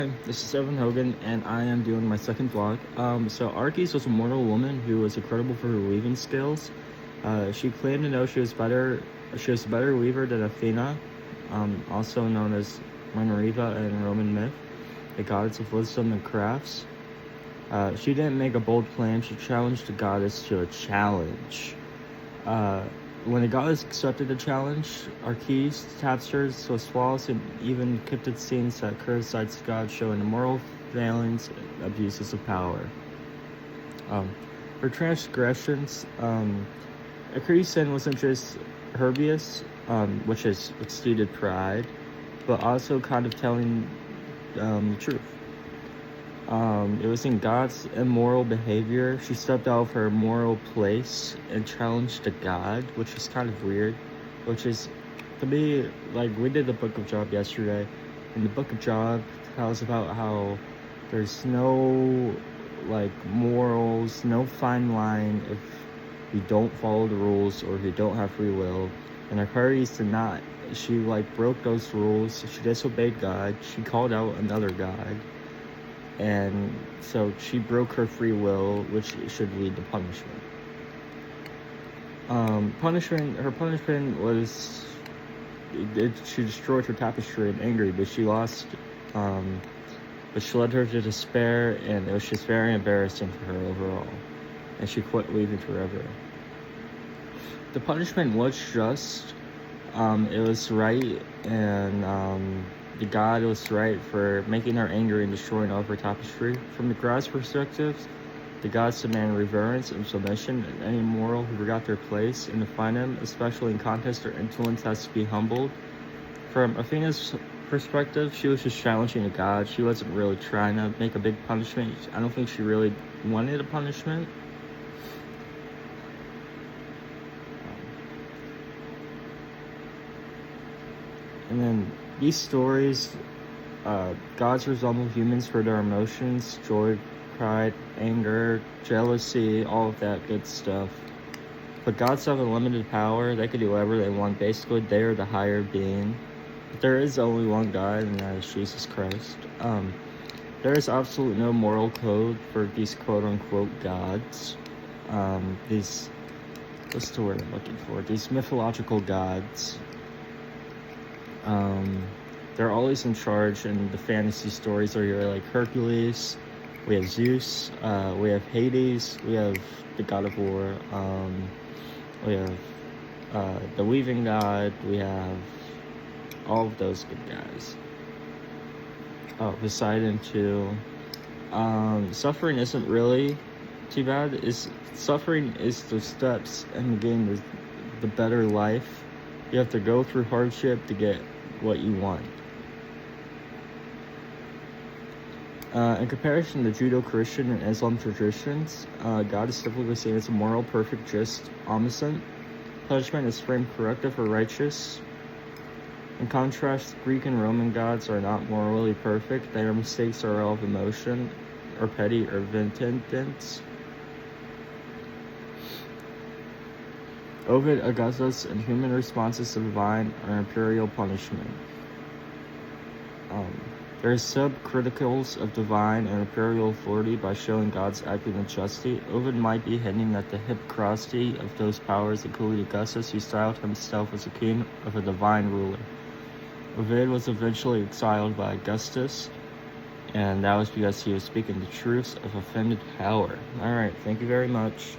This is Evan Hogan, and I am doing my second vlog. So Archies was a mortal woman who was incredible for her weaving skills. She claimed to know she was a better weaver than Athena, also known as Minerva in Roman myth, the goddess of wisdom and crafts. She didn't make a bold claim, she challenged the goddess to a challenge. When the goddess accepted the challenge, Archies, tapsters, was flawless and even cryptid scenes that criticized the god, showing the moral failings and abuses of power. Her transgressions, Archies' sin wasn't just herbious, which exceeded pride, but also kind of telling the truth. It was in God's immoral behavior. She stepped out of her moral place and challenged a god, which is kind of weird. Which is, to me, like, we did the Book of Job yesterday, and the Book of Job tells about how there's no, like, morals, no fine line if you don't follow the rules or if you don't have free will. And Archies did not. She, like, broke those rules. She disobeyed God. She called out another god. And so she broke her free will, which should lead to punishment. Her punishment was, she destroyed her tapestry in anger, but she lost, which led her to despair, and it was just very embarrassing for her overall. And she quit weaving forever. The punishment was just, it was right, and, the god was right for making her angry and destroying all of her tapestry. From the god's perspective, the gods demand reverence and submission, and any mortal who forgot their place and to find them, especially in contest or influence, has to be humbled. From Athena's perspective, she was just challenging the god. She wasn't really trying to make a big punishment. I don't think she really wanted a punishment. And then these stories, gods resemble humans for their emotions, joy, pride, anger, jealousy, all of that good stuff. But gods have unlimited power. They can do whatever they want. Basically, they are the higher being. But there is only one God, and that is Jesus Christ. There is absolutely no moral code for these quote-unquote gods. What's the word I'm looking for? These mythological gods. They're always in charge, and the fantasy stories are here, like Hercules, we have Zeus, we have Hades, we have the god of war, we have the weaving god, we have all of those good guys. Poseidon too. Suffering isn't really too bad. Suffering is the steps in getting the better life. You have to go through hardship to get what you want. In comparison to Judeo-Christian and Islam traditions, God is typically seen as a moral, perfect, just, omniscient. Punishment is framed corrective or righteous. In contrast, Greek and Roman gods are not morally perfect. Their mistakes are all of emotion, or petty, or vengeance. Ovid, Augustus, and human responses to divine or imperial punishment. There are sub-criticals of divine and imperial authority by showing gods acting with justice. Ovid might be hinting at the hypocrisy of those powers, including Augustus, who styled himself as a king of a divine ruler. Ovid was eventually exiled by Augustus, and that was because he was speaking the truths of offended power. Alright, thank you very much.